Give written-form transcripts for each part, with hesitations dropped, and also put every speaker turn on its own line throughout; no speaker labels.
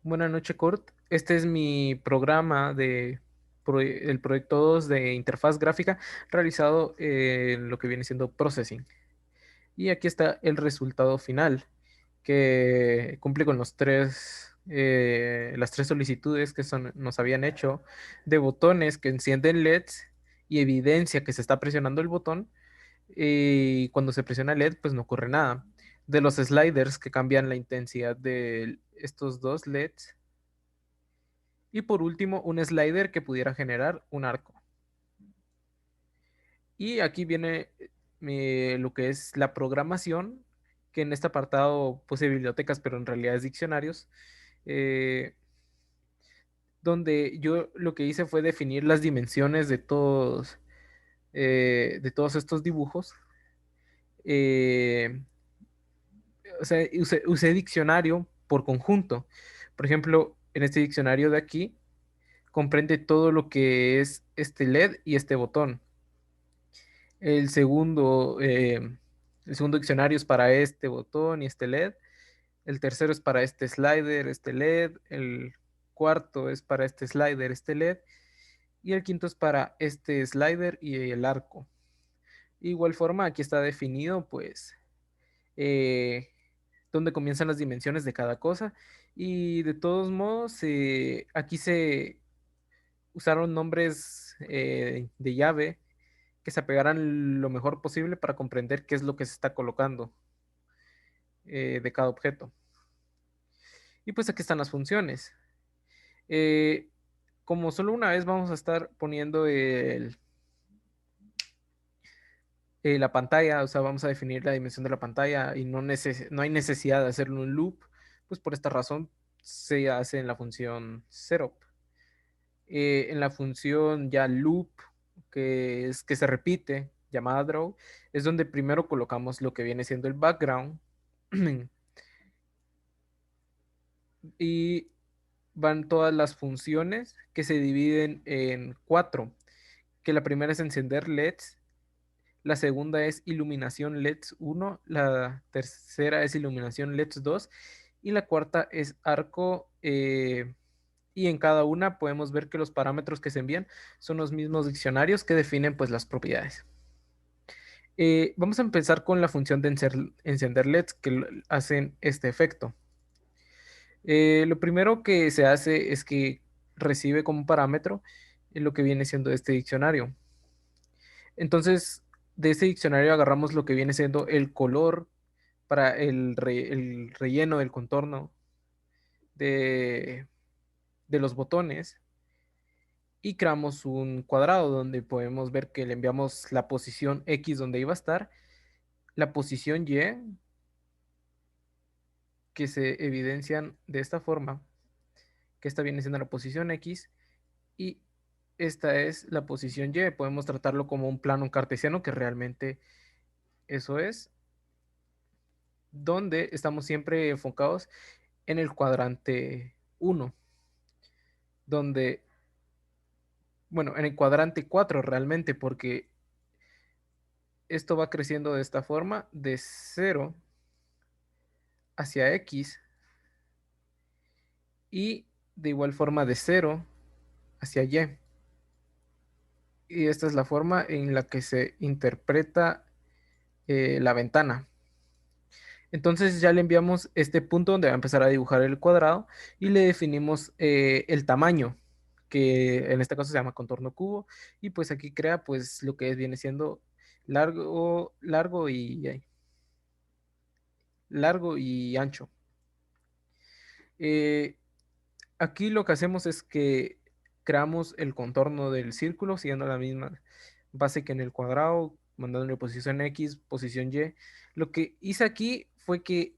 Buenas noches, Kurt. Este es mi programa el proyecto 2 de interfaz gráfica realizado en lo que viene siendo processing. Y aquí está el resultado final, que cumple con las tres solicitudes que nos habían hecho de botones que encienden LEDs y evidencia que se está presionando el botón. Y cuando se presiona LED, pues no ocurre nada. De los sliders que cambian la intensidad de estos dos LEDs. Y por último, un slider que pudiera generar un arco. Y aquí viene lo que es la programación, que en este apartado puse bibliotecas, pero en realidad es diccionarios, eh, donde yo lo que hice fue definir las dimensiones de todos estos dibujos. Eh, o sea, usé diccionario por conjunto. Por ejemplo, en este diccionario de aquí comprende todo lo que es este LED y este botón. El segundo, eh, el segundo diccionario es para este botón y este LED. El tercero es para este slider, este LED. El cuarto es para este slider, este LED. Y el quinto es para este slider y el arco. Igual forma, aquí está definido, pues, eh, dónde comienzan las dimensiones de cada cosa. Y de todos modos, aquí se usaron nombres de llave que se apegaran lo mejor posible para comprender qué es lo que se está colocando de cada objeto. Y pues aquí están las funciones. Eh, Como solo una vez vamos a estar poniendo la pantalla, o sea, vamos a definir la dimensión de la pantalla y no hay necesidad de hacerlo un loop, pues por esta razón se hace en la función setup. En la función ya loop, que es que se repite, llamada draw, es donde primero colocamos lo que viene siendo el background y van todas las funciones que se dividen en cuatro, que la primera es encender LEDs, la segunda es iluminación LEDs 1, la tercera es iluminación LEDs 2 y la cuarta es arco. Y en cada una podemos ver que los parámetros que se envían son los mismos diccionarios que definen pues las propiedades. Vamos a empezar con la función de encender LEDs que hacen este efecto. Lo primero que se hace es que recibe como parámetro lo que viene siendo este diccionario. Entonces, de ese diccionario agarramos lo que viene siendo el color para el relleno del contorno de, de los botones y creamos un cuadrado donde podemos ver que le enviamos la posición X donde iba a estar, la posición Y que se evidencian de esta forma, que esta viene siendo la posición X y esta es la posición Y. Podemos tratarlo como un plano cartesiano, que realmente eso es, donde estamos siempre enfocados en el cuadrante uno, donde, bueno, en el cuadrante 4 realmente, porque esto va creciendo de esta forma, de cero hacia X y de igual forma de cero hacia Y. Y esta es la forma en la que se interpreta la ventana. Entonces ya le enviamos este punto donde va a empezar a dibujar el cuadrado y le definimos el tamaño, que en este caso se llama contorno cubo, y pues aquí crea pues lo que viene siendo largo y ancho. Eh, Aquí lo que hacemos es que creamos el contorno del círculo siguiendo la misma base que en el cuadrado, mandándole posición X, posición Y. Lo que hice aquí fue que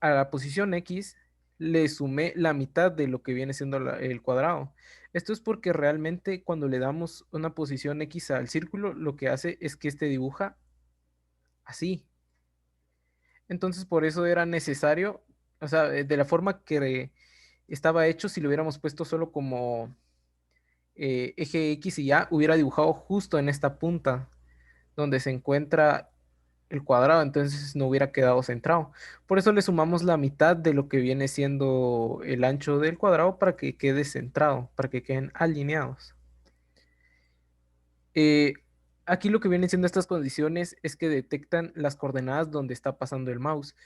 a la posición X le sumé la mitad de lo que viene siendo el cuadrado. Esto es porque realmente cuando le damos una posición X al círculo, lo que hace es que este dibuja así. Entonces por eso era necesario, o sea, de la forma que estaba hecho, si lo hubiéramos puesto solo como eje X y ya, hubiera dibujado justo en esta punta donde se encuentra el cuadrado, entonces no hubiera quedado centrado. Por eso le sumamos la mitad de lo que viene siendo el ancho del cuadrado para que quede centrado, para que queden alineados. Eh, Aquí lo que vienen siendo estas condiciones es que detectan las coordenadas donde está pasando el mouse.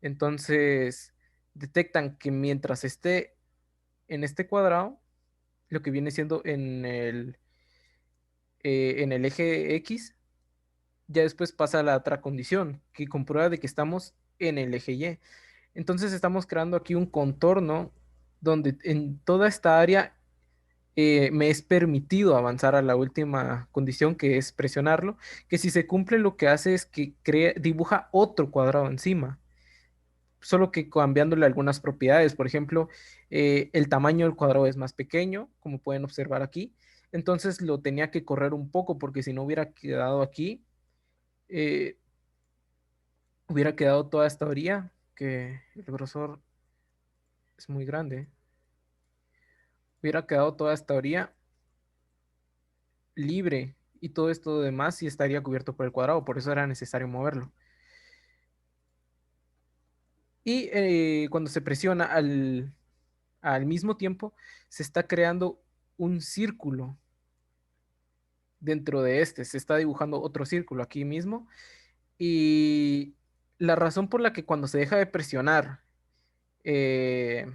Entonces, detectan que mientras esté en este cuadrado, lo que viene siendo en el eje X, ya después pasa a la otra condición, que comprueba de que estamos en el eje Y. Entonces estamos creando aquí un contorno donde en toda esta área me es permitido avanzar a la última condición, que es presionarlo, que si se cumple lo que hace es que dibuja otro cuadrado encima, solo que cambiándole algunas propiedades. Por ejemplo, el tamaño del cuadrado es más pequeño, como pueden observar aquí. Entonces lo tenía que correr un poco porque si no hubiera quedado aquí, eh, hubiera quedado toda esta orilla, que el grosor es muy grande. Hubiera quedado toda esta orilla libre y todo esto demás sí estaría cubierto por el cuadrado, por eso era necesario moverlo. Y cuando se presiona al mismo tiempo, se está creando un círculo dentro de este, se está dibujando otro círculo aquí mismo. Y la razón por la que cuando se deja de presionar eh,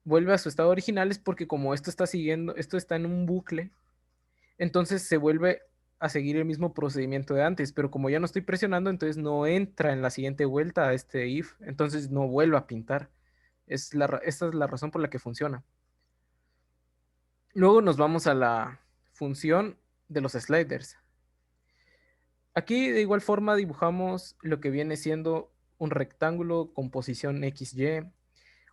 vuelve a su estado original es porque como esto está siguiendo, esto está en un bucle, entonces se vuelve a seguir el mismo procedimiento de antes, pero como ya no estoy presionando, entonces no entra en la siguiente vuelta a este if, entonces no vuelve a pintar. Esta es la razón por la que funciona. Luego nos vamos a la función de los sliders. Aquí de igual forma dibujamos lo que viene siendo un rectángulo con posición XY,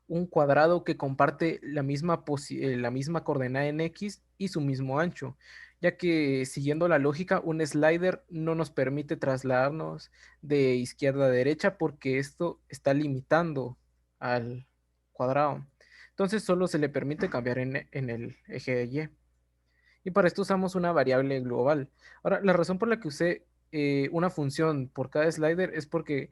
un cuadrado que comparte la misma coordenada en X y su mismo ancho, ya que siguiendo la lógica, un slider no nos permite trasladarnos de izquierda a derecha porque esto está limitando al cuadrado. Entonces solo se le permite cambiar en el eje de Y. Y para esto usamos una variable global. Ahora, la razón por la que usé una función por cada slider es porque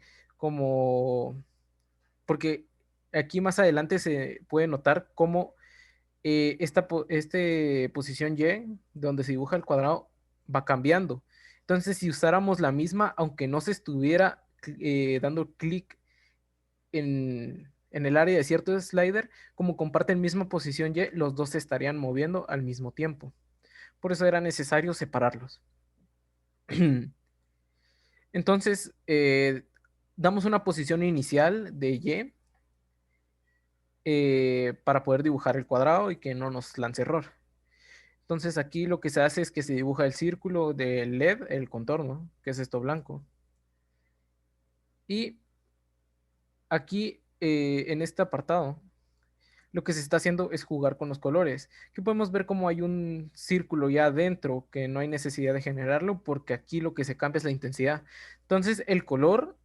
aquí más adelante se puede notar cómo este posición Y, donde se dibuja el cuadrado, va cambiando. Entonces, si usáramos la misma, aunque no se estuviera dando clic en el área de cierto slider, como comparten misma posición Y, los dos se estarían moviendo al mismo tiempo. Por eso era necesario separarlos. Entonces, damos una posición inicial de Y para poder dibujar el cuadrado y que no nos lance error. Entonces aquí lo que se hace es que se dibuja el círculo del LED, el contorno, que es esto blanco. Y aquí en este apartado, lo que se está haciendo es jugar con los colores. Que podemos ver como hay un círculo ya adentro que no hay necesidad de generarlo porque aquí lo que se cambia es la intensidad. Entonces el color,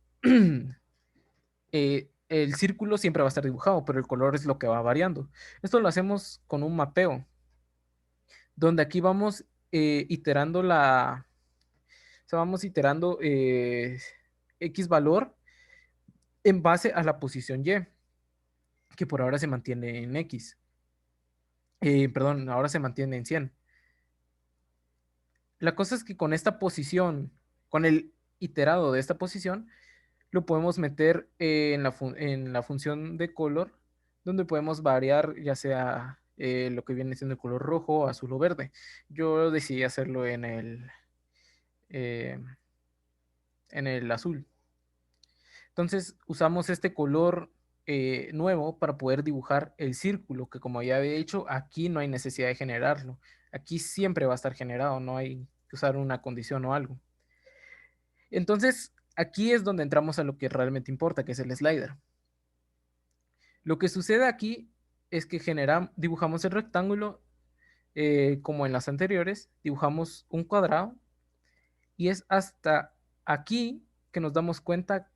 el círculo siempre va a estar dibujado, pero el color es lo que va variando. Esto lo hacemos con un mapeo, donde aquí vamos iterando o sea, vamos iterando X valor en base a la posición Y, que por ahora se mantiene en X. Perdón, ahora se mantiene en 100. La cosa es que con esta posición, con el iterado de esta posición, lo podemos meter en la función de color, donde podemos variar ya sea lo que viene siendo el color rojo, azul o verde. Yo decidí hacerlo eh, en el azul. Entonces usamos este color nuevo para poder dibujar el círculo, que como ya había dicho, aquí no hay necesidad de generarlo. Aquí siempre va a estar generado, no hay que usar una condición o algo. Entonces, aquí es donde entramos a lo que realmente importa, que es el slider. Lo que sucede aquí es que dibujamos el rectángulo como en las anteriores, dibujamos un cuadrado y es hasta aquí que nos damos cuenta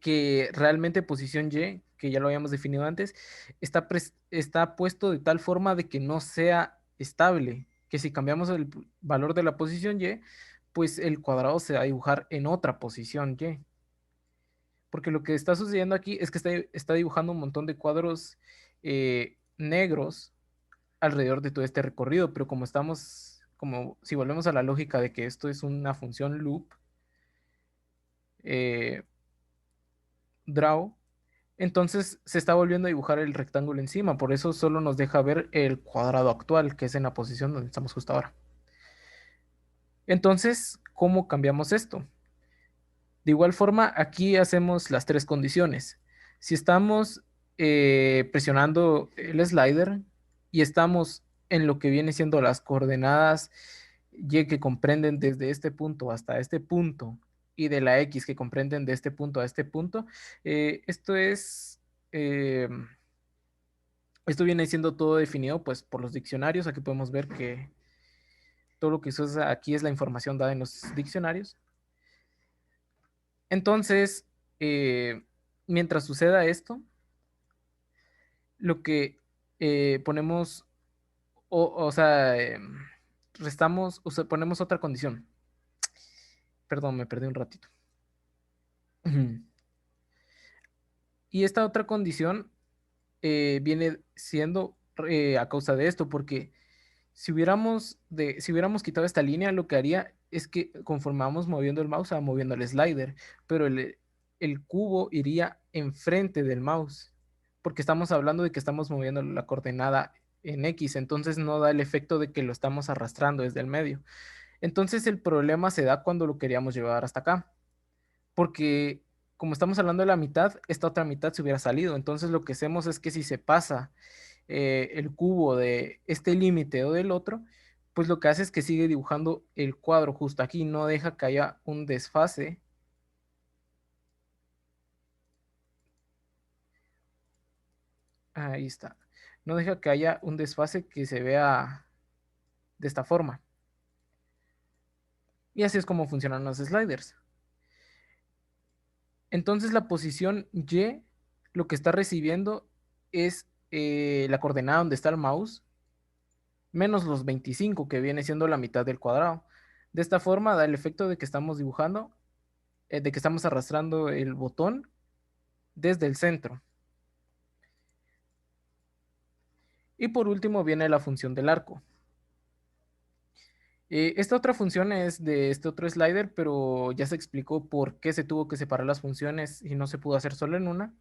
que realmente posición Y, que ya lo habíamos definido antes, está puesto de tal forma de que no sea estable, que si cambiamos el valor de la posición Y, pues el cuadrado se va a dibujar en otra posición Y. Porque lo que está sucediendo aquí es que está dibujando un montón de cuadros negros alrededor de todo este recorrido, pero como si volvemos a la lógica de que esto es una función loop, eh, draw, entonces se está volviendo a dibujar el rectángulo encima, por eso solo nos deja ver el cuadrado actual, que es en la posición donde estamos justo ahora. Entonces, ¿cómo cambiamos esto? De igual forma, aquí hacemos las tres condiciones. Si estamos presionando el slider y estamos en lo que viene siendo las coordenadas y que comprenden desde este punto hasta este punto y de la x que comprenden de este punto a este punto, esto es, eh, esto viene siendo todo definido pues por los diccionarios. Aquí podemos ver que todo lo que se usa aquí es la información dada en los diccionarios. Entonces, eh, mientras suceda esto, lo que ponemos, o sea, restamos, o sea, ponemos otra condición. Perdón, me perdí un ratito. Y esta otra condición viene siendo a causa de esto, porque si hubiéramos quitado esta línea, lo que haría es que conforme vamos moviendo el mouse, va moviendo el slider, pero el cubo iría enfrente del mouse, porque estamos hablando de que estamos moviendo la coordenada en X, entonces no da el efecto de que lo estamos arrastrando desde el medio. Entonces el problema se da cuando lo queríamos llevar hasta acá, porque como estamos hablando de la mitad, esta otra mitad se hubiera salido. Entonces lo que hacemos es que si se pasa el cubo de este límite o del otro, pues lo que hace es que sigue dibujando el cuadro justo aquí, no deja que haya un desfase. Ahí está. No deja que haya un desfase que se vea de esta forma. Y así es como funcionan los sliders. Entonces la posición Y lo que está recibiendo es la coordenada donde está el mouse menos los 25 que viene siendo la mitad del cuadrado. De esta forma da el efecto de que estamos dibujando, de que estamos arrastrando el botón desde el centro. Y por último viene la función del arco. Esta otra función es de este otro slider, pero ya se explicó por qué se tuvo que separar las funciones y no se pudo hacer solo en una.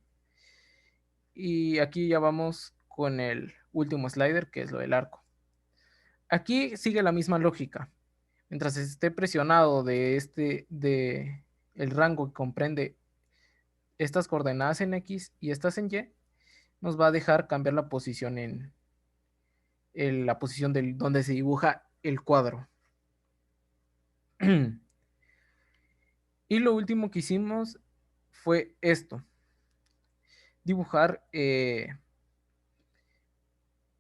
Y aquí ya vamos con el último slider, que es lo del arco. Aquí sigue la misma lógica. Mientras esté presionado de el rango que comprende estas coordenadas en X y estas en Y, nos va a dejar cambiar la posición en la posición donde se dibuja el cuadro. Y lo último que hicimos fue esto, dibujar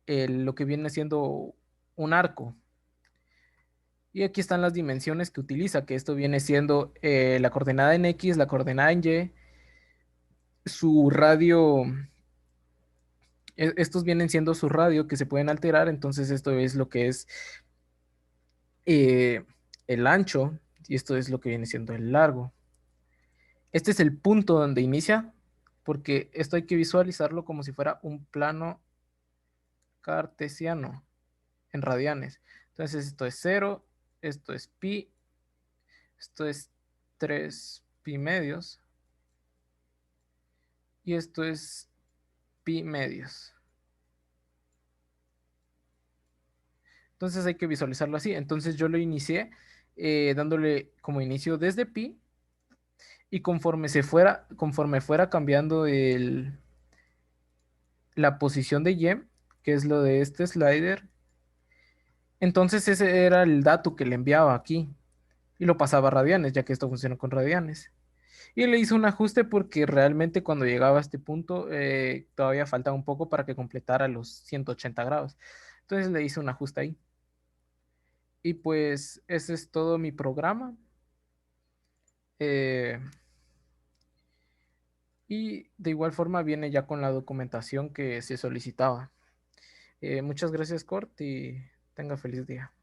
lo que viene siendo un arco. Y aquí están las dimensiones que utiliza, que esto viene siendo la coordenada en X, la coordenada en Y, su radio, estos vienen siendo su radio que se pueden alterar, entonces esto es lo que es eh, el ancho y esto es lo que viene siendo el largo. Este es el punto donde inicia, porque esto hay que visualizarlo como si fuera un plano cartesiano en radianes. Entonces esto es cero, esto es pi, esto es 3 pi medios y esto es pi medios. Entonces hay que visualizarlo así. Entonces yo lo inicié dándole como inicio desde pi y conforme fuera cambiando la posición de y, que es lo de este slider, entonces ese era el dato que le enviaba aquí y lo pasaba a radianes, ya que esto funciona con radianes. Y le hice un ajuste porque realmente cuando llegaba a este punto todavía faltaba un poco para que completara los 180 grados. Entonces le hice un ajuste ahí. Y pues ese es todo mi programa. Eh, y de igual forma viene ya con la documentación que se solicitaba. Muchas gracias, Cort, y tenga feliz día.